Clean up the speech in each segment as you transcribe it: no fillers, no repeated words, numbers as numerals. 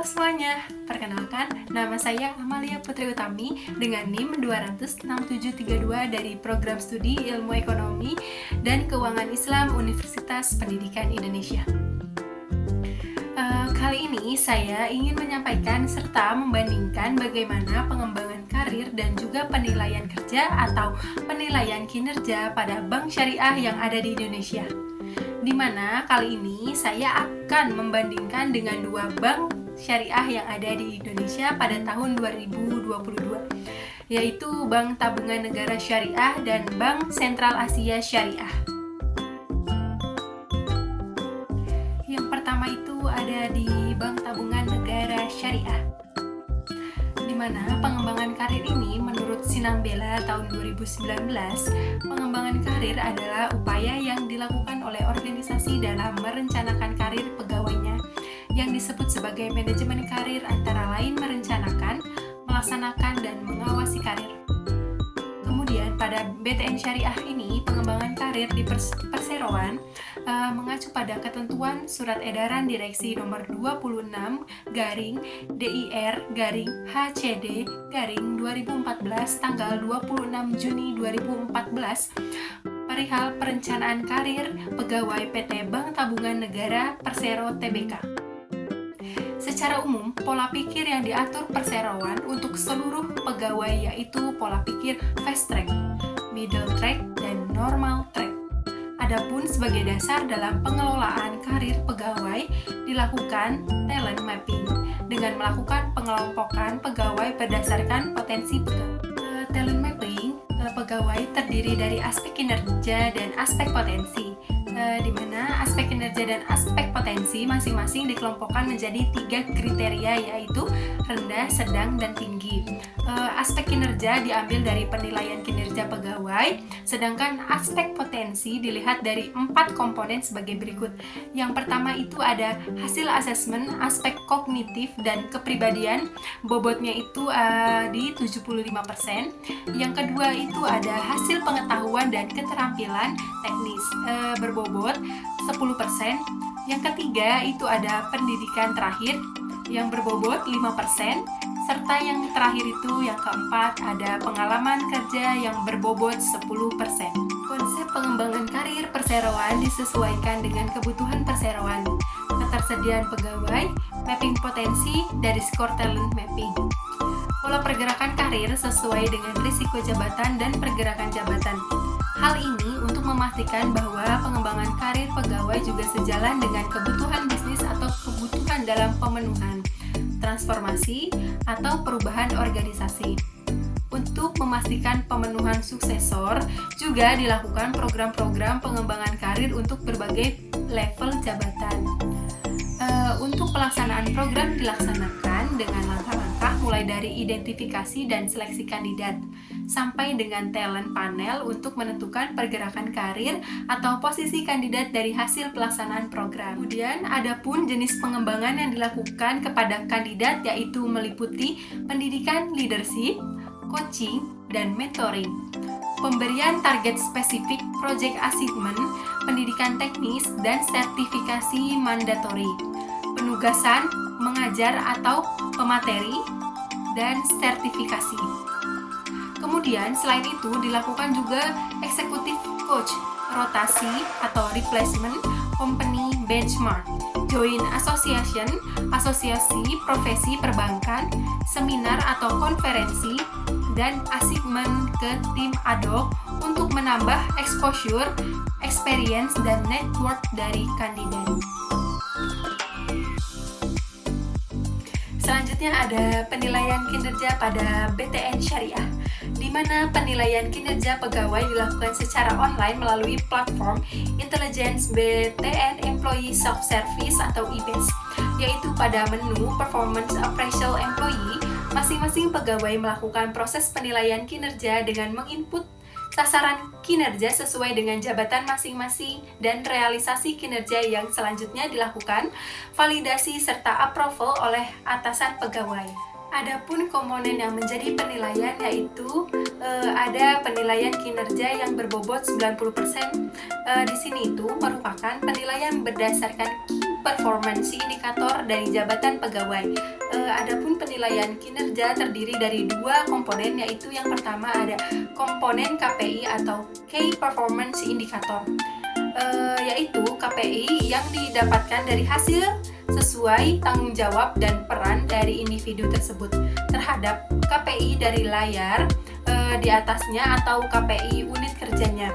semuanya, perkenalkan nama saya Amalia Putri Utami dengan NIM 26732 dari Program Studi Ilmu Ekonomi dan Keuangan Islam Universitas Pendidikan Indonesia. Kali ini saya ingin menyampaikan serta membandingkan bagaimana pengembangan karir dan juga penilaian kerja atau penilaian kinerja pada bank syariah yang ada di Indonesia. Di mana kali ini saya akan membandingkan dengan dua bank syariah yang ada di Indonesia pada tahun 2022, yaitu Bank Tabungan Negara Syariah dan Bank Sentral Asia Syariah. Yang pertama itu ada di Bank Tabungan Negara Syariah, di mana pengembangan karir ini menurut Sinambela tahun 2019, pengembangan karir adalah upaya yang dilakukan oleh organisasi dalam merencanakan karir pegawainya yang disebut sebagai manajemen karir, antara lain merencanakan, melaksanakan, dan mengawasi karir. Kemudian pada BTN Syariah ini, pengembangan karir di perseroan mengacu pada ketentuan Surat Edaran Direksi Nomor 26-DIR-HCD-2014 tanggal 26 Juni 2014 perihal perencanaan karir pegawai PT Bank Tabungan Negara Persero Tbk. Secara umum, pola pikir yang diatur perseroan untuk seluruh pegawai yaitu pola pikir fast track, middle track, dan normal track. Adapun sebagai dasar dalam pengelolaan karir pegawai dilakukan talent mapping dengan melakukan pengelompokan pegawai berdasarkan potensi pegawai. Talent mapping pegawai terdiri dari aspek kinerja dan aspek potensi, di mana aspek kinerja dan aspek potensi masing-masing dikelompokkan menjadi 3 kriteria, yaitu rendah, sedang, dan tinggi. Aspek kinerja diambil dari penilaian kinerja pegawai, sedangkan aspek potensi dilihat dari 4 komponen sebagai berikut. Yang pertama itu ada hasil asesmen aspek kognitif dan kepribadian, bobotnya itu di 75%. Yang kedua itu ada hasil pengetahuan dan keterampilan teknis, berbobot 10%. Yang ketiga itu ada pendidikan terakhir yang berbobot 5%, serta yang terakhir itu yang keempat ada pengalaman kerja yang berbobot 10%. Konsep pengembangan karir perseroan disesuaikan dengan kebutuhan perseroan, ketersediaan pegawai, mapping potensi dari skor talent mapping. Pola pergerakan karir sesuai dengan risiko jabatan dan pergerakan jabatan. Hal ini untuk memastikan bahwa pengembangan karir pegawai juga sejalan dengan kebutuhan bisnis atau kebutuhan dalam pemenuhan, transformasi, atau perubahan organisasi. Untuk memastikan pemenuhan suksesor, juga dilakukan program-program pengembangan karir untuk berbagai level jabatan. Untuk pelaksanaan program dilaksanakan dengan langkah-langkah mulai dari identifikasi dan seleksi kandidat, sampai dengan talent panel untuk menentukan pergerakan karir atau posisi kandidat dari hasil pelaksanaan program. Kemudian ada pun jenis pengembangan yang dilakukan kepada kandidat, yaitu meliputi pendidikan leadership, coaching, dan mentoring, pemberian target spesifik, project achievement, pendidikan teknis, dan sertifikasi mandatori, penugasan, mengajar atau pemateri, dan sertifikasi. Kemudian selain itu dilakukan juga eksekutif coach, rotasi atau replacement, company benchmark, joint association, asosiasi profesi perbankan, seminar atau konferensi, dan assignment ke tim ad hoc untuk menambah exposure, experience, dan network dari kandidat. Selanjutnya ada penilaian kinerja pada BTN Syariah, di mana penilaian kinerja pegawai dilakukan secara online melalui platform Intelligence BTN Employee Self-Service atau IBES, yaitu pada menu Performance Appraisal Employee, masing-masing pegawai melakukan proses penilaian kinerja dengan menginput sasaran kinerja sesuai dengan jabatan masing-masing dan realisasi kinerja yang selanjutnya dilakukan validasi serta approval oleh atasan pegawai. Adapun komponen yang menjadi penilaian yaitu ada penilaian kinerja yang berbobot 90%. Di sini itu merupakan penilaian berdasarkan performance indikator dari jabatan pegawai. Adapun penilaian kinerja terdiri dari dua komponen, yaitu yang pertama ada komponen KPI atau Key Performance Indicator, yaitu KPI yang didapatkan dari hasil sesuai tanggung jawab dan peran dari individu tersebut terhadap KPI dari layar di atasnya atau KPI unit kerjanya.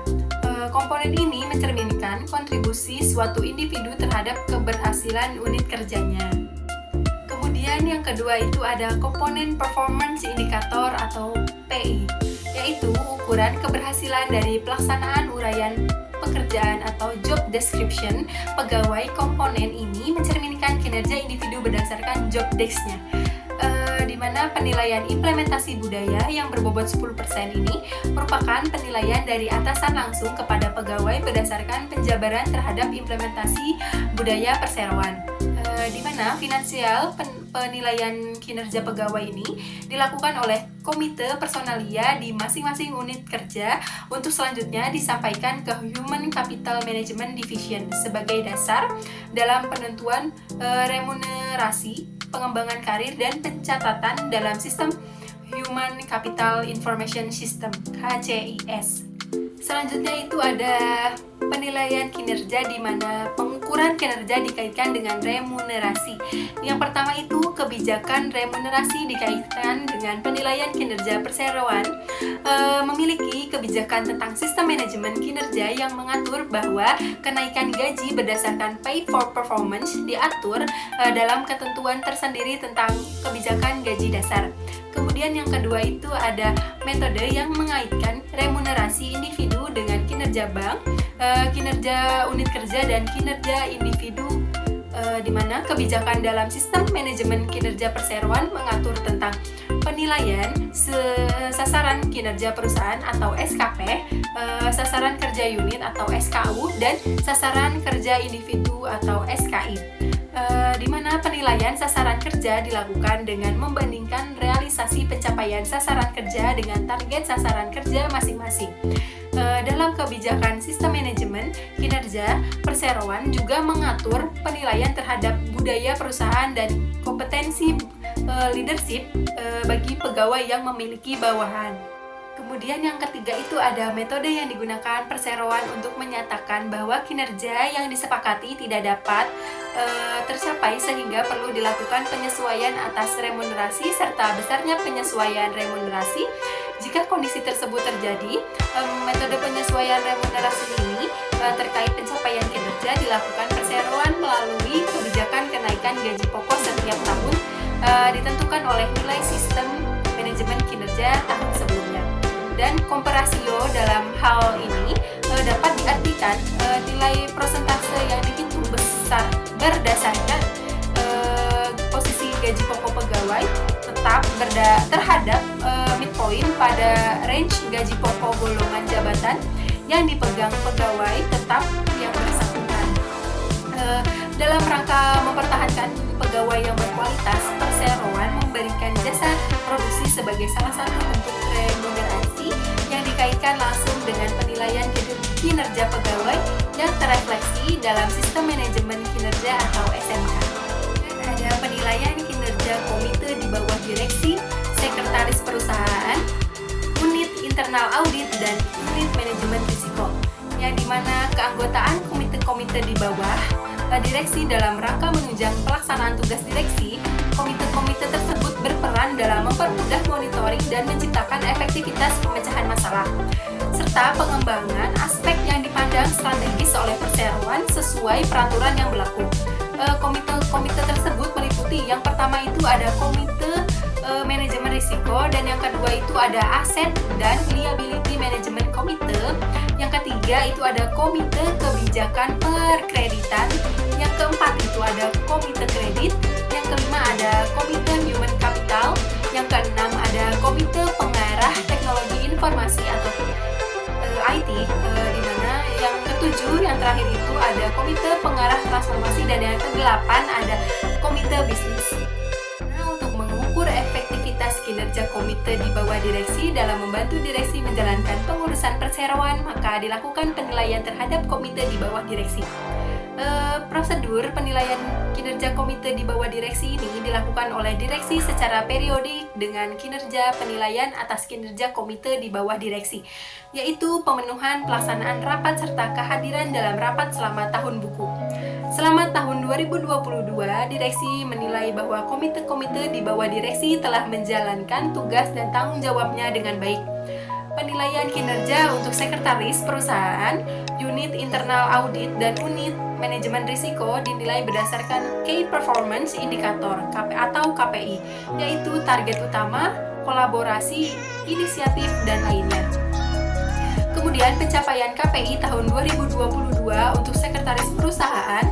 Komponen ini mencerminkan kontribusi suatu individu terhadap keberhasilan unit kerjanya. Kemudian yang kedua itu ada komponen performance indikator atau PI, yaitu ukuran keberhasilan dari pelaksanaan uraian pekerjaan atau job description pegawai. Komponen ini mencerminkan kinerja individu berdasarkan job desk-nya, di mana penilaian implementasi budaya yang berbobot 10% ini merupakan penilaian dari atasan langsung kepada pegawai berdasarkan penjabaran terhadap implementasi budaya perseroan, di mana finansial penilaian kinerja pegawai ini dilakukan oleh komite personalia di masing-masing unit kerja untuk selanjutnya disampaikan ke Human Capital Management Division sebagai dasar dalam penentuan remunerasi, pengembangan karir, dan pencatatan dalam sistem Human Capital Information System (HCIS). Selanjutnya itu ada penilaian kinerja, di mana pengukuran kinerja dikaitkan dengan remunerasi. Yang pertama itu kebijakan remunerasi dikaitkan dengan penilaian kinerja perseroan, memiliki kebijakan tentang sistem manajemen kinerja yang mengatur bahwa kenaikan gaji berdasarkan pay for performance diatur dalam ketentuan tersendiri tentang kebijakan gaji dasar. Kemudian yang kedua itu ada metode yang mengaitkan remunerasi individu dengan kinerja bank, kinerja unit kerja, dan kinerja individu, di mana kebijakan dalam sistem manajemen kinerja perseroan mengatur tentang penilaian sasaran kinerja perusahaan atau SKP, sasaran kerja unit atau SKU, dan sasaran kerja individu atau SKI, di mana penilaian sasaran kerja dilakukan dengan membandingkan realisasi pencapaian sasaran kerja dengan target sasaran kerja masing-masing. Dalam kebijakan sistem manajemen kinerja perseroan juga mengatur penilaian terhadap budaya perusahaan dan kompetensi leadership bagi pegawai yang memiliki bawahan. Kemudian yang ketiga itu ada metode yang digunakan perseroan untuk menyatakan bahwa kinerja yang disepakati tidak dapat tercapai sehingga perlu dilakukan penyesuaian atas remunerasi serta besarnya penyesuaian remunerasi. Jika kondisi tersebut terjadi, metode penyesuaian remunerasi ini terkait pencapaian kinerja dilakukan perseroan melalui kebijakan kenaikan gaji pokok setiap tahun ditentukan oleh nilai sistem manajemen kinerja tahun sebelumnya. Dan komparasio dalam hal ini dapat diartikan nilai persentase yang dihitung besar berdasarkan posisi gaji pokok pegawai tetap terhadap midpoint pada range gaji pokok golongan jabatan yang dipegang pegawai tetap yang bersangkutan. Dalam rangka mempertahankan pegawai yang berkualitas, perseroan memberikan jasa produksi sebagai salah satu bentuk remunerasi yang dikaitkan langsung dengan penilaian kinerja pegawai yang terrefleksi dalam sistem manajemen kinerja atau SMK. Dan ada penilaian kinerja komite di bawah direksi, sekretaris perusahaan, unit internal audit, dan unit manajemen risiko, yang dimana keanggotaan komite-komite di bawah direksi dalam rangka menunjang pelaksanaan tugas direksi. Komite-komite tersebut berperan dalam mempermudah monitoring dan menciptakan efektivitas pemecahan masalah, serta pengembangan aspek yang dipandang strategis oleh perseroan sesuai peraturan yang berlaku. Komite-komite tersebut meliputi yang pertama itu ada komite manajemen risiko, dan yang kedua itu ada aset dan liability management komite. Yang ketiga itu ada komite kebijakan perkreditan. Yang keempat itu ada komite kredit. Yang kelima ada komite human capital. Yang keenam ada komite pengarah teknologi informasi atau IT, di mana yang ketujuh yang terakhir itu ada komite pengarah transformasi, dan yang kedelapan ada komite bisnis. Nah, untuk mengukur efektivitas kinerja komite di bawah direksi dalam membantu direksi menjalankan pengurusan perseroan, maka dilakukan penilaian terhadap komite di bawah direksi. Prosedur penilaian kinerja komite di bawah direksi ini dilakukan oleh direksi secara periodik dengan kinerja penilaian atas kinerja komite di bawah direksi, yaitu pemenuhan pelaksanaan rapat serta kehadiran dalam rapat selama tahun buku. Selama tahun 2022, direksi menilai bahwa komite-komite di bawah direksi telah menjalankan tugas dan tanggung jawabnya dengan baik. Penilaian kinerja untuk sekretaris perusahaan, unit internal audit, dan unit manajemen risiko dinilai berdasarkan Key Performance Indicator atau KPI, yaitu target utama, kolaborasi, inisiatif, dan lainnya. Kemudian pencapaian KPI tahun 2022 untuk sekretaris perusahaan,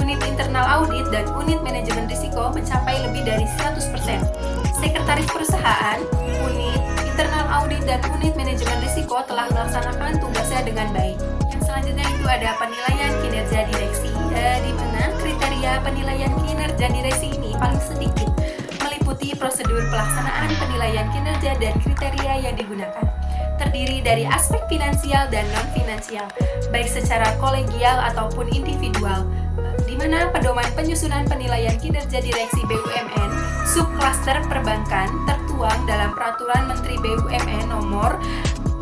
unit internal audit, dan unit manajemen risiko mencapai lebih dari 100%. Sekretaris perusahaan, unit internal audit, dan unit manajemen risiko telah melaksanakan tugasnya dengan baik. Yang selanjutnya itu ada penilaian kinerja direksi, di mana kriteria penilaian kinerja direksi ini paling sedikit meliputi prosedur pelaksanaan penilaian kinerja dan kriteria yang digunakan. Terdiri dari aspek finansial dan non-finansial, baik secara kolegial ataupun individual, di mana pedoman penyusunan penilaian kinerja direksi BUMN subklaster perbankan tertuang dalam Peraturan Menteri BUMN Nomor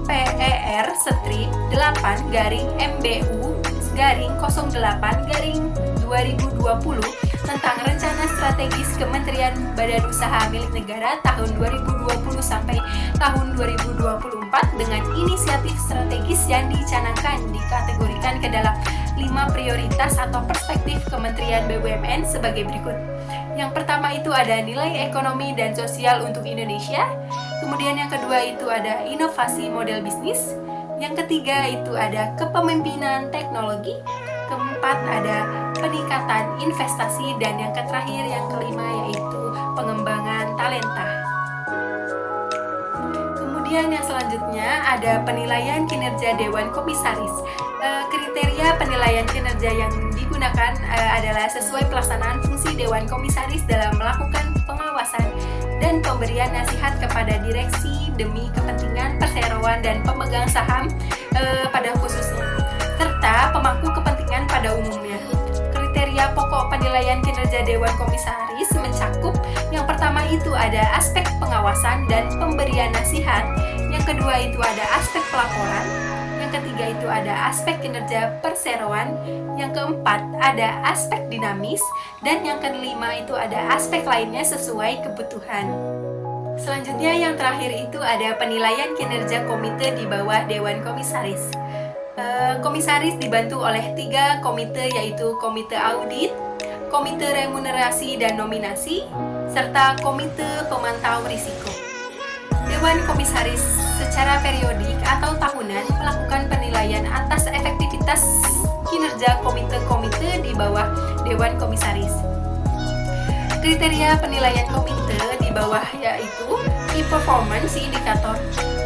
PER/MBU/08/2020 tentang Rencana Strategis Kementerian Badan Usaha Milik Negara tahun 2020 sampai tahun 2024 dengan inisiatif strategis yang dicanangkan dikategorikan ke dalam 5 prioritas atau perspektif Kementerian BUMN sebagai berikut. Yang pertama itu ada nilai ekonomi dan sosial untuk Indonesia. Kemudian yang kedua itu ada inovasi model bisnis. Yang ketiga itu ada kepemimpinan teknologi. Keempat ada peningkatan investasi, dan yang terakhir yang kelima yaitu pengembangan talenta. Kemudian yang selanjutnya ada penilaian kinerja Dewan Komisaris. Kriteria penilaian kinerja yang digunakan adalah sesuai pelaksanaan fungsi Dewan Komisaris dalam melakukan pengawasan dan pemberian nasihat kepada direksi demi kepentingan perseroan dan pemegang saham pada khususnya, serta pemangku kepentingan pada umumnya. Kriteria pokok penilaian kinerja Dewan Komisaris mencakup yang pertama itu ada aspek pengawasan dan pemberian nasihat, yang kedua itu ada aspek pelaporan, yang ketiga itu ada aspek kinerja perseroan, yang keempat ada aspek dinamis, dan yang kelima itu ada aspek lainnya sesuai kebutuhan. Selanjutnya yang terakhir itu ada penilaian kinerja komite di bawah Dewan Komisaris. Komisaris dibantu oleh 3 komite, yaitu komite audit, komite remunerasi dan nominasi, serta komite pemantau risiko. Dewan Komisaris secara periodik atau tahunan melakukan penilaian atas efektivitas kinerja komite-komite di bawah Dewan Komisaris. Kriteria penilaian komite di bawah yaitu Key Performance Indicator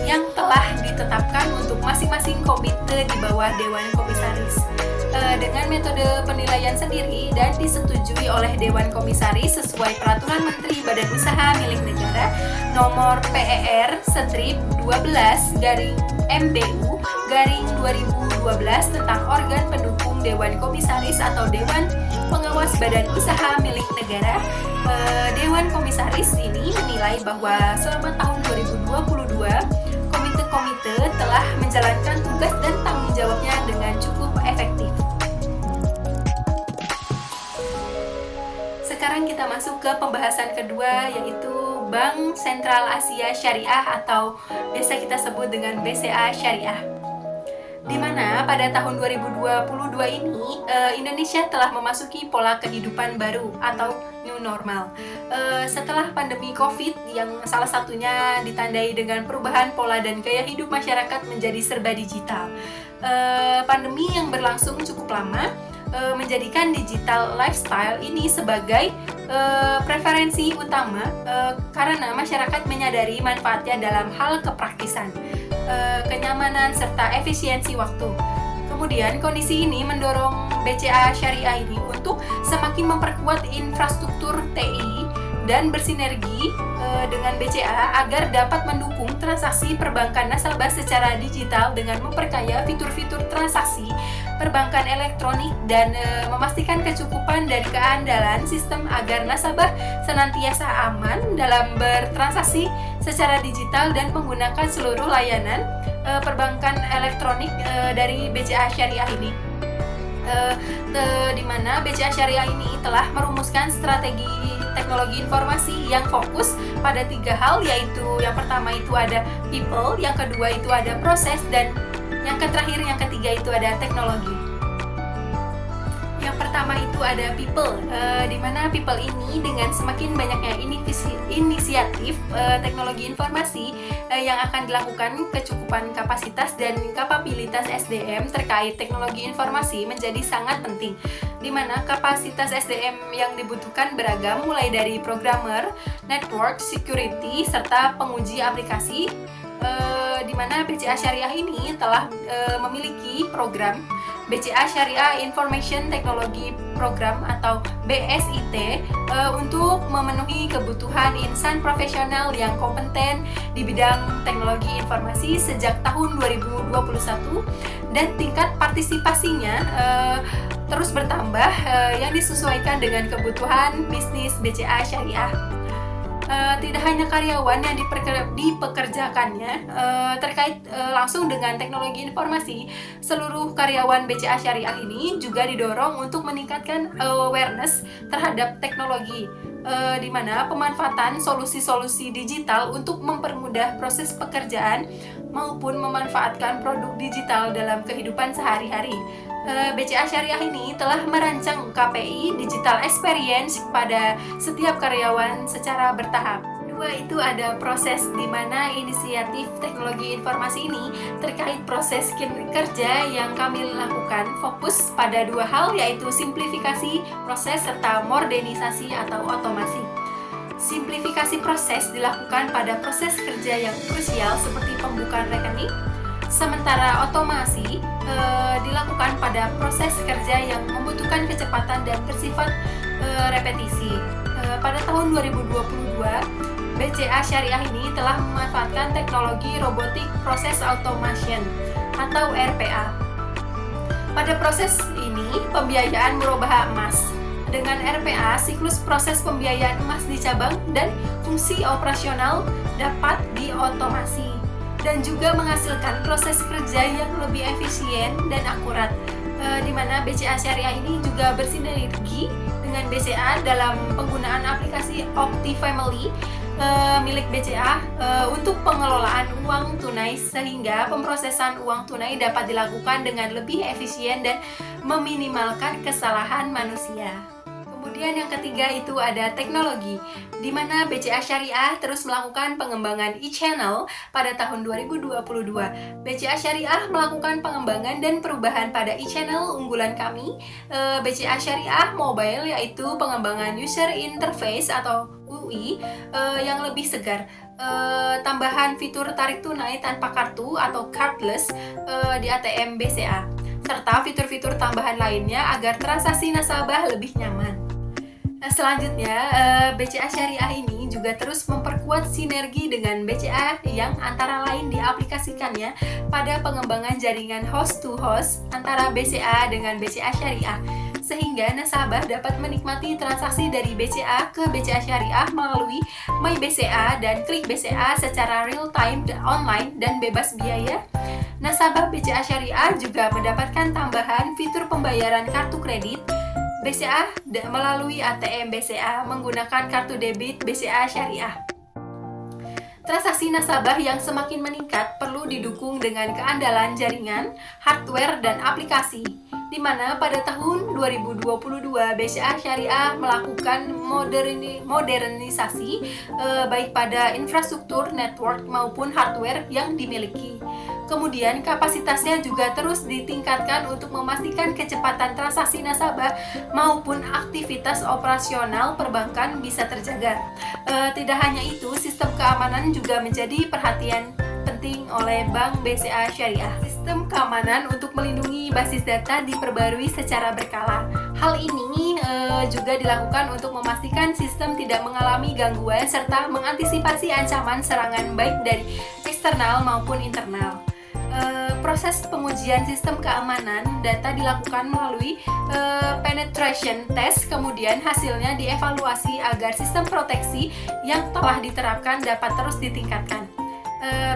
yang telah ditetapkan untuk masing-masing komite di bawah Dewan Komisaris dengan metode penilaian sendiri dan disetujui oleh Dewan Komisaris sesuai Peraturan Menteri Badan Usaha Milik Negara Nomor PER/12-MBU/2012 tentang organ pendukung Dewan Komisaris atau Dewan Pengawas Badan Usaha Milik Negara. Dewan Komisaris ini menilai bahwa selama tahun 2022 komite-komite telah menjalankan tugas dan tanggung jawabnya dengan cukup efektif. Sekarang kita masuk ke pembahasan kedua, yaitu Bank Sentral Asia Syariah atau biasa kita sebut dengan BCA Syariah. Di mana pada tahun 2022 ini Indonesia telah memasuki pola kehidupan baru atau new normal. Setelah pandemi COVID yang salah satunya ditandai dengan perubahan pola dan gaya hidup masyarakat menjadi serba digital. Pandemi yang berlangsung cukup lama menjadikan digital lifestyle ini sebagai preferensi utama karena masyarakat menyadari manfaatnya dalam hal kepraktisan, kenyamanan, serta efisiensi waktu. Kemudian kondisi ini mendorong BCA Syariah ini untuk semakin memperkuat infrastruktur TI dan bersinergi dengan BCA agar dapat mendukung transaksi perbankan nasabah secara digital dengan memperkaya fitur-fitur transaksi perbankan elektronik dan memastikan kecukupan dari keandalan sistem agar nasabah senantiasa aman dalam bertransaksi secara digital dan menggunakan seluruh layanan perbankan elektronik dari BCA Syariah ini. Di mana BCA Syariah ini telah merumuskan strategi teknologi informasi yang fokus pada 3 hal, yaitu yang pertama itu ada people, yang kedua itu ada proses, dan yang terakhir, yang ketiga itu ada teknologi. Yang pertama itu ada people, di mana people ini dengan semakin banyaknya inisiatif teknologi informasi yang akan dilakukan, kecukupan kapasitas dan kapabilitas SDM terkait teknologi informasi menjadi sangat penting, di mana kapasitas SDM yang dibutuhkan beragam, mulai dari programmer, network, security, serta penguji aplikasi, di mana BCA Syariah ini telah memiliki program BCA Syariah Information Technology Program atau BSIT untuk memenuhi kebutuhan insan profesional yang kompeten di bidang teknologi informasi sejak tahun 2021, dan tingkat partisipasinya terus bertambah yang disesuaikan dengan kebutuhan bisnis BCA Syariah. Tidak hanya karyawan yang dipekerjakannya terkait langsung dengan teknologi informasi, seluruh karyawan BCA Syariah ini juga didorong untuk meningkatkan awareness terhadap teknologi, di mana pemanfaatan solusi-solusi digital untuk mempermudah proses pekerjaan maupun memanfaatkan produk digital dalam kehidupan sehari-hari. BCA Syariah ini telah merancang KPI Digital Experience pada setiap karyawan secara bertahap. Kedua itu ada proses, di mana inisiatif teknologi informasi ini terkait proses kerja yang kami lakukan fokus pada 2 hal, yaitu simplifikasi proses serta modernisasi atau otomasi. Simplifikasi proses dilakukan pada proses kerja yang krusial seperti pembukaan rekening, sementara otomasi dilakukan pada proses kerja yang membutuhkan kecepatan dan bersifat repetisi. Pada tahun 2022, BCA Syariah ini telah memanfaatkan teknologi Robotic Process Automation atau RPA. Pada proses ini, pembiayaan merubah emas. Dengan RPA, siklus proses pembiayaan emas dicabang dan fungsi operasional dapat diotomasi, dan juga menghasilkan proses kerja yang lebih efisien dan akurat, di mana BCA Syariah ini juga bersinergi dengan BCA dalam penggunaan aplikasi OptiFamily milik BCA untuk pengelolaan uang tunai, sehingga pemrosesan uang tunai dapat dilakukan dengan lebih efisien dan meminimalkan kesalahan manusia. Kemudian yang ketiga itu ada teknologi, di mana BCA Syariah terus melakukan pengembangan e-channel pada tahun 2022. BCA Syariah melakukan pengembangan dan perubahan pada e-channel unggulan kami, BCA Syariah Mobile, yaitu pengembangan user interface atau UI yang lebih segar, tambahan fitur tarik tunai tanpa kartu atau cardless di ATM BCA, serta fitur-fitur tambahan lainnya agar transaksi nasabah lebih nyaman. Selanjutnya, BCA Syariah ini juga terus memperkuat sinergi dengan BCA yang antara lain diaplikasikannya pada pengembangan jaringan host-to-host antara BCA dengan BCA Syariah, sehingga nasabah dapat menikmati transaksi dari BCA ke BCA Syariah melalui My BCA dan Klik BCA secara real-time, online, dan bebas biaya. Nasabah BCA Syariah juga mendapatkan tambahan fitur pembayaran kartu kredit BCA melalui ATM BCA menggunakan kartu debit BCA Syariah. Transaksi nasabah yang semakin meningkat perlu didukung dengan keandalan jaringan, hardware, dan aplikasi, di mana pada tahun 2022 BCA Syariah melakukan modernisasi baik pada infrastruktur, network, maupun hardware yang dimiliki. Kemudian kapasitasnya juga terus ditingkatkan untuk memastikan kecepatan transaksi nasabah maupun aktivitas operasional perbankan bisa terjaga. Tidak hanya itu, sistem keamanan juga menjadi perhatian penting oleh Bank BCA Syariah. Sistem keamanan untuk melindungi basis data diperbarui secara berkala. Hal ini juga dilakukan untuk memastikan sistem tidak mengalami gangguan serta mengantisipasi ancaman serangan baik dari eksternal maupun internal. Proses pengujian sistem keamanan data dilakukan melalui penetration test, kemudian hasilnya dievaluasi agar sistem proteksi yang telah diterapkan dapat terus ditingkatkan.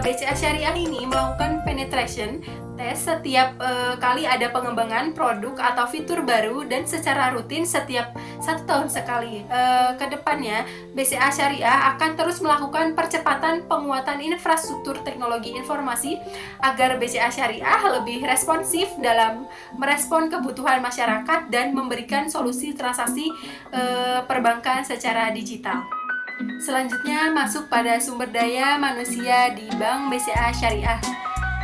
BCA Syariah ini melakukan penetration test setiap kali ada pengembangan produk atau fitur baru dan secara rutin setiap 1 tahun sekali. Kedepannya BCA Syariah akan terus melakukan percepatan penguatan infrastruktur teknologi informasi agar BCA Syariah lebih responsif dalam merespon kebutuhan masyarakat dan memberikan solusi transaksi perbankan secara digital. Selanjutnya masuk pada sumber daya manusia di Bank BCA Syariah.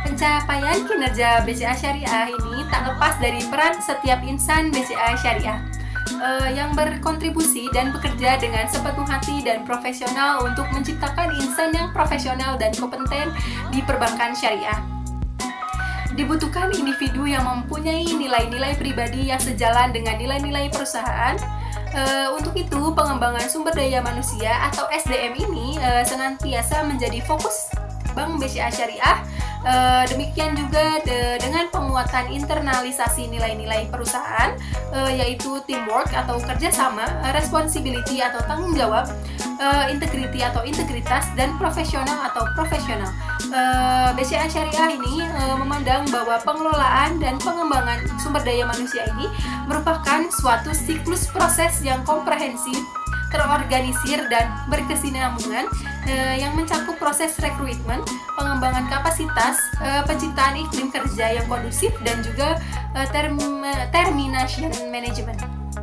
Pencapaian kinerja BCA Syariah ini tak lepas dari peran setiap insan BCA Syariah yang berkontribusi dan bekerja dengan sepenuh hati dan profesional untuk menciptakan insan yang profesional dan kompeten di perbankan syariah. Dibutuhkan individu yang mempunyai nilai-nilai pribadi yang sejalan dengan nilai-nilai perusahaan. Untuk itu, pengembangan sumber daya manusia atau SDM ini senantiasa menjadi fokus Bank BCA Syariah. Demikian juga dengan penguatan internalisasi nilai-nilai perusahaan, yaitu teamwork atau kerjasama, responsibility atau tanggung jawab, integrity atau integritas, dan profesional atau profesional. BCA Syariah ini memandang bahwa pengelolaan dan pengembangan sumber daya manusia ini merupakan suatu siklus proses yang komprehensif, terorganisir, dan berkesinambungan yang mencakup proses rekrutmen, pengembangan kapasitas, penciptaan iklim kerja yang kondusif, dan juga termination management.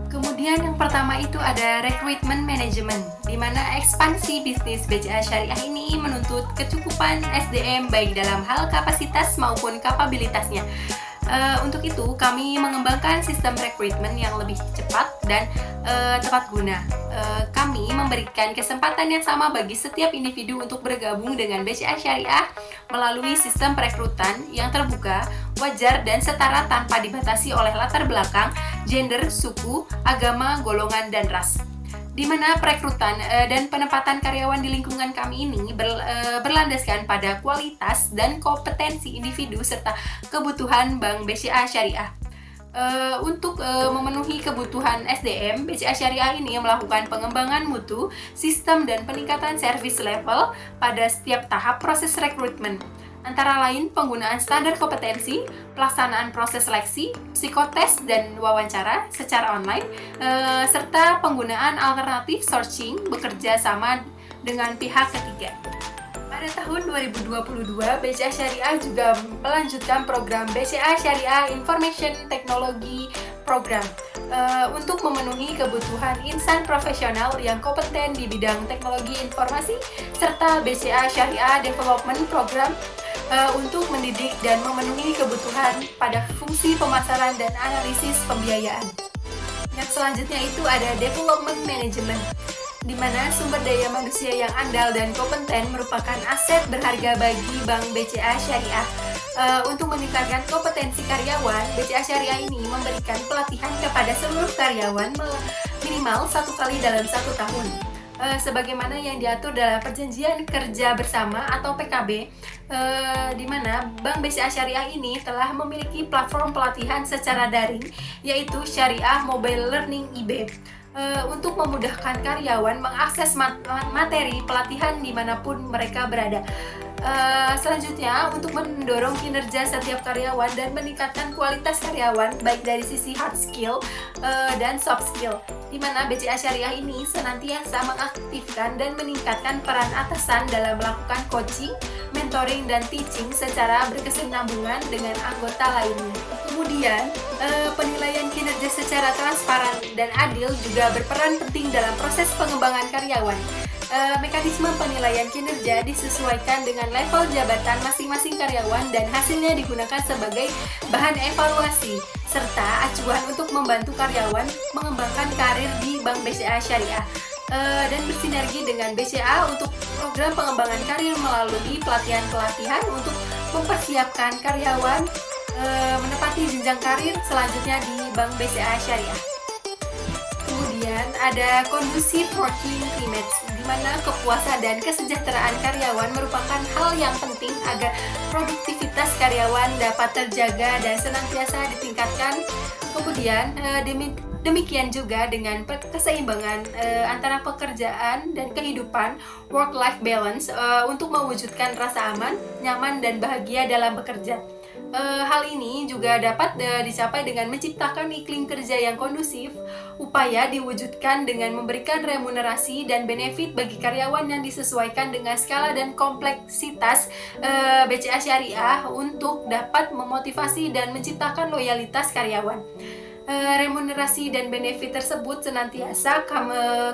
Kemudian yang pertama itu ada recruitment management, di mana ekspansi bisnis BCA Syariah ini menuntut kecukupan SDM baik dalam hal kapasitas maupun kapabilitasnya. Untuk itu, kami mengembangkan sistem rekrutmen yang lebih cepat dan tepat guna. Kami memberikan kesempatan yang sama bagi setiap individu untuk bergabung dengan BCA Syariah melalui sistem perekrutan yang terbuka, wajar, dan setara tanpa dibatasi oleh latar belakang, gender, suku, agama, golongan, dan ras. Di mana perekrutan dan penempatan karyawan di lingkungan kami ini berlandaskan pada kualitas dan kompetensi individu serta kebutuhan Bank BCA Syariah. Untuk memenuhi kebutuhan SDM, BCA Syariah ini melakukan pengembangan mutu, sistem, dan peningkatan service level pada setiap tahap proses rekrutmen. Antara lain penggunaan standar kompetensi, pelaksanaan proses seleksi, psikotes, dan wawancara secara online, serta penggunaan alternatif sourcing bekerja sama dengan pihak ketiga. Pada tahun 2022, BCA Syariah juga melanjutkan program BCA Syariah Information Technology Program untuk memenuhi kebutuhan insan profesional yang kompeten di bidang teknologi informasi, serta BCA Syariah Development Program untuk mendidik dan memenuhi kebutuhan pada fungsi pemasaran dan analisis pembiayaan. Yang selanjutnya itu ada development management, di mana sumber daya manusia yang andal dan kompeten merupakan aset berharga bagi Bank BCA Syariah. Untuk meningkatkan kompetensi karyawan, BCA Syariah ini memberikan pelatihan kepada seluruh karyawan minimal 1 kali dalam 1 tahun. Sebagaimana yang diatur dalam perjanjian kerja bersama atau PKB, di mana Bank BCA Syariah ini telah memiliki platform pelatihan secara daring, yaitu Syariah Mobile Learning IB, untuk memudahkan karyawan mengakses materi pelatihan dimanapun mereka berada. Selanjutnya, untuk mendorong kinerja setiap karyawan dan meningkatkan kualitas karyawan baik dari sisi hard skill dan soft skill, di mana BCA Syariah ini senantiasa mengaktifkan dan meningkatkan peran atasan dalam melakukan coaching, mentoring, dan teaching secara berkesinambungan dengan anggota lainnya. Kemudian, penilaian kinerja secara transparan dan adil juga berperan penting dalam proses pengembangan karyawan. Mekanisme penilaian kinerja disesuaikan dengan level jabatan masing-masing karyawan dan hasilnya digunakan sebagai bahan evaluasi serta acuan untuk membantu karyawan mengembangkan karir di Bank BCA Syariah dan bersinergi dengan BCA untuk program pengembangan karir melalui pelatihan-pelatihan untuk mempersiapkan karyawan menepati jenjang karir selanjutnya di Bank BCA Syariah. Kemudian ada conducive working climate, di mana kepuasan dan kesejahteraan karyawan merupakan hal yang penting agar produktivitas karyawan dapat terjaga dan senantiasa ditingkatkan. Kemudian demikian juga dengan keseimbangan antara pekerjaan dan kehidupan, work-life balance, untuk mewujudkan rasa aman, nyaman, dan bahagia dalam bekerja. Hal ini juga dapat dicapai dengan menciptakan iklim kerja yang kondusif. Upaya diwujudkan dengan memberikan remunerasi dan benefit bagi karyawan yang disesuaikan dengan skala dan kompleksitas BCA Syariah untuk dapat memotivasi dan menciptakan loyalitas karyawan. Remunerasi dan benefit tersebut senantiasa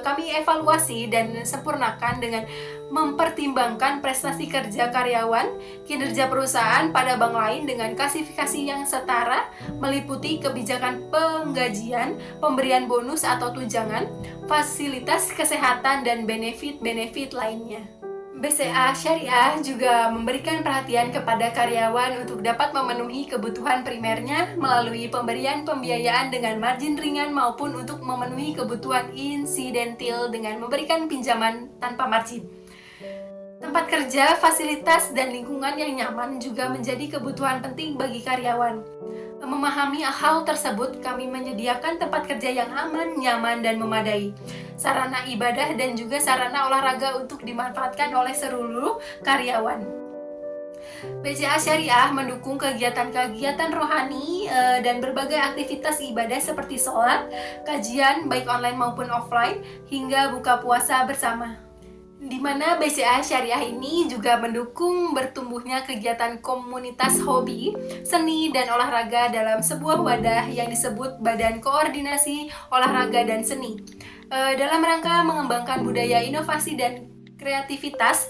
kami evaluasi dan sempurnakan dengan mempertimbangkan prestasi kerja karyawan, kinerja perusahaan pada bank lain dengan klasifikasi yang setara, meliputi kebijakan penggajian, pemberian bonus atau tunjangan, fasilitas kesehatan, dan benefit-benefit lainnya. BCA Syariah juga memberikan perhatian kepada karyawan untuk dapat memenuhi kebutuhan primernya melalui pemberian pembiayaan dengan margin ringan maupun untuk memenuhi kebutuhan insidentil dengan memberikan pinjaman tanpa margin. Tempat kerja, fasilitas, dan lingkungan yang nyaman juga menjadi kebutuhan penting bagi karyawan. Memahami hal tersebut, kami menyediakan tempat kerja yang aman, nyaman, dan memadai, sarana ibadah, dan juga sarana olahraga untuk dimanfaatkan oleh seluruh karyawan. BCA Syariah mendukung kegiatan-kegiatan rohani dan berbagai aktivitas ibadah seperti sholat, kajian baik online maupun offline, hingga buka puasa bersama. Di mana BCA Syariah ini juga mendukung bertumbuhnya kegiatan komunitas hobi, seni, dan olahraga dalam sebuah wadah yang disebut Badan Koordinasi Olahraga dan Seni. Dalam rangka mengembangkan budaya inovasi dan kreativitas,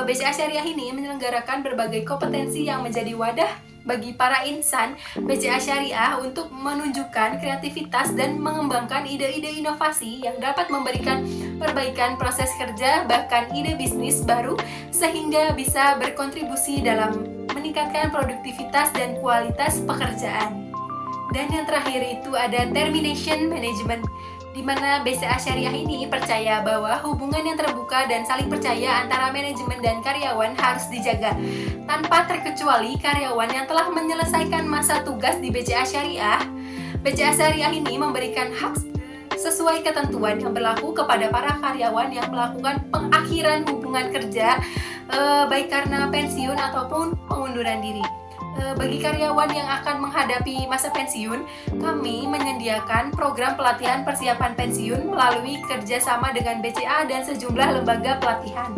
BCA Syariah ini menyelenggarakan berbagai kompetensi yang menjadi wadah bagi para insan BCA Syariah untuk menunjukkan kreativitas dan mengembangkan ide-ide inovasi yang dapat memberikan perbaikan proses kerja, bahkan ide bisnis baru, sehingga bisa berkontribusi dalam meningkatkan produktivitas dan kualitas pekerjaan. Dan yang terakhir itu ada termination management, di mana BCA Syariah ini percaya bahwa hubungan yang terbuka dan saling percaya antara manajemen dan karyawan harus dijaga. Tanpa terkecuali karyawan yang telah menyelesaikan masa tugas di BCA Syariah ini memberikan hak sesuai ketentuan yang berlaku kepada para karyawan yang melakukan pengakhiran hubungan kerja, baik karena pensiun ataupun pengunduran diri. Bagi karyawan yang akan menghadapi masa pensiun, kami menyediakan program pelatihan persiapan pensiun melalui kerjasama dengan BCA dan sejumlah lembaga pelatihan.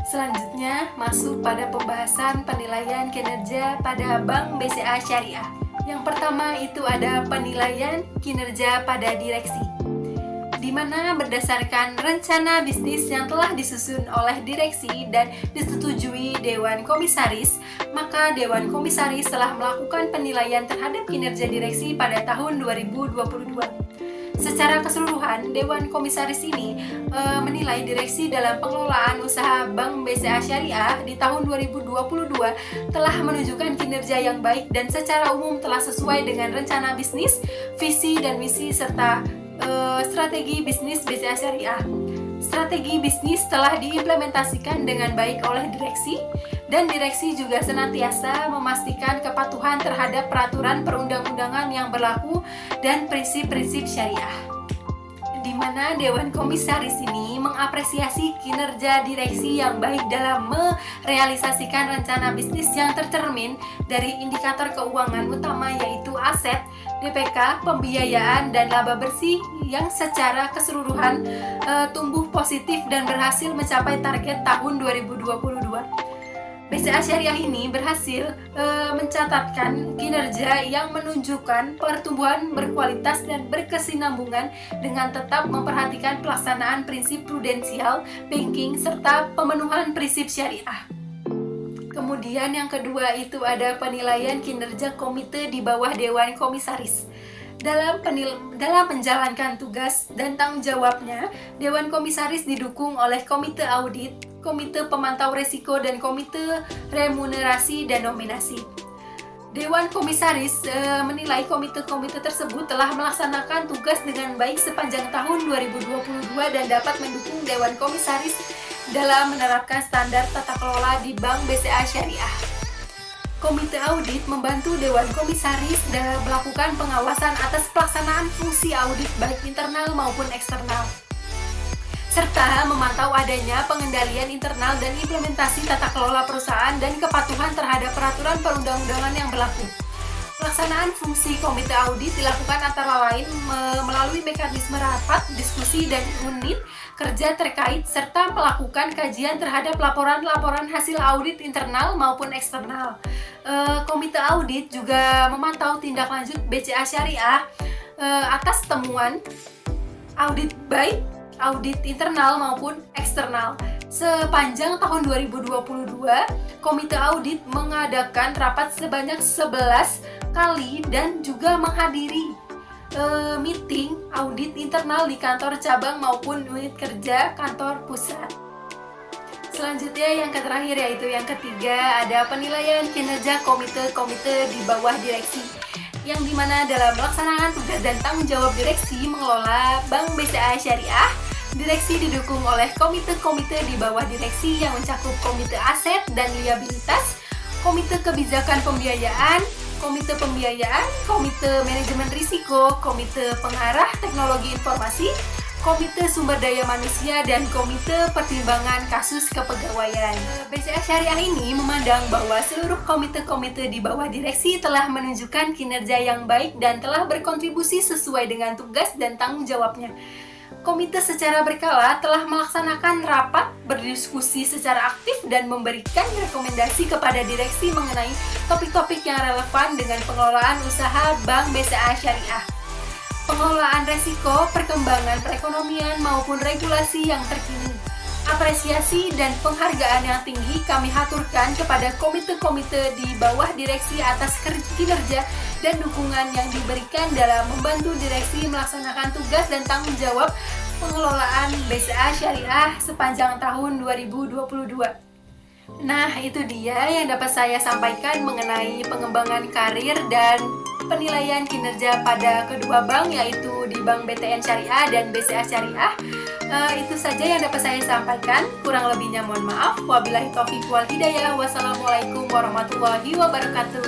Selanjutnya, masuk pada pembahasan penilaian kinerja pada Bank BCA Syariah. Yang pertama itu ada penilaian kinerja pada direksi, di mana berdasarkan rencana bisnis yang telah disusun oleh direksi dan disetujui Dewan Komisaris, maka Dewan Komisaris telah melakukan penilaian terhadap kinerja direksi pada tahun 2022. Secara keseluruhan, Dewan Komisaris ini menilai direksi dalam pengelolaan usaha Bank BCA Syariah di tahun 2022 telah menunjukkan kinerja yang baik dan secara umum telah sesuai dengan rencana bisnis, visi dan misi serta strategi bisnis BCA Syariah. Strategi bisnis telah diimplementasikan dengan baik oleh direksi, dan direksi juga senantiasa memastikan kepatuhan terhadap peraturan perundang-undangan yang berlaku dan prinsip-prinsip syariah. Di mana Dewan Komisaris ini mengapresiasi kinerja direksi yang baik dalam merealisasikan rencana bisnis yang tercermin dari indikator keuangan utama yaitu aset, DPK, pembiayaan, dan laba bersih yang secara keseluruhan tumbuh positif dan berhasil mencapai target tahun 2022. BCA Syariah ini berhasil mencatatkan kinerja yang menunjukkan pertumbuhan berkualitas dan berkesinambungan dengan tetap memperhatikan pelaksanaan prinsip prudensial, banking, serta pemenuhan prinsip syariah. Kemudian yang kedua itu ada penilaian kinerja komite di bawah Dewan Komisaris. Dalam menjalankan tugas dan tanggung jawabnya, Dewan Komisaris didukung oleh Komite Audit, Komite Pemantau Resiko, dan Komite Remunerasi dan Nominasi. Dewan Komisaris menilai komite-komite tersebut telah melaksanakan tugas dengan baik sepanjang tahun 2022 dan dapat mendukung Dewan Komisaris dalam menerapkan standar tata kelola di Bank BCA Syariah. Komite audit membantu Dewan Komisaris dalam melakukan pengawasan atas pelaksanaan fungsi audit baik internal maupun eksternal, serta memantau adanya pengendalian internal dan implementasi tata kelola perusahaan dan kepatuhan terhadap peraturan perundang-undangan yang berlaku. Pelaksanaan fungsi komite audit dilakukan antara lain melalui mekanisme rapat, diskusi, dan unit kerja terkait, serta melakukan kajian terhadap laporan-laporan hasil audit internal maupun eksternal. Komite audit juga memantau tindak lanjut BCA Syariah atas temuan audit baik audit internal maupun eksternal. Sepanjang tahun 2022, Komite Audit mengadakan rapat sebanyak 11 kali dan juga menghadiri meeting audit internal di kantor cabang maupun unit kerja kantor pusat. Selanjutnya yang terakhir yaitu yang ketiga, ada penilaian kinerja komite-komite di bawah direksi, yang dimana dalam melaksanakan tugas dan tanggung jawab direksi mengelola Bank BCA Syariah. Direksi didukung oleh komite-komite di bawah direksi yang mencakup komite aset dan liabilitas, komite kebijakan pembiayaan, komite manajemen risiko, komite pengarah teknologi informasi, komite sumber daya manusia, dan komite pertimbangan kasus kepegawaian. BCA Syariah ini memandang bahwa seluruh komite-komite di bawah direksi telah menunjukkan kinerja yang baik dan telah berkontribusi sesuai dengan tugas dan tanggung jawabnya. Komite secara berkala telah melaksanakan rapat, berdiskusi secara aktif, dan memberikan rekomendasi kepada direksi mengenai topik-topik yang relevan dengan pengelolaan usaha Bank BCA Syariah, pengelolaan resiko, perkembangan perekonomian, maupun regulasi yang terkini. Apresiasi dan penghargaan yang tinggi kami haturkan kepada komite-komite di bawah direksi atas kinerja dan dukungan yang diberikan dalam membantu direksi melaksanakan tugas dan tanggung jawab pengelolaan BCA Syariah sepanjang tahun 2022. Nah, itu dia yang dapat saya sampaikan mengenai pengembangan karir dan penilaian kinerja pada kedua bank, yaitu di Bank BTN Syariah dan BCA Syariah. Itu saja yang dapat saya sampaikan. Kurang lebihnya mohon maaf. Wabillahi taufiq wal hidayah. Wassalamualaikum warahmatullahi wabarakatuh.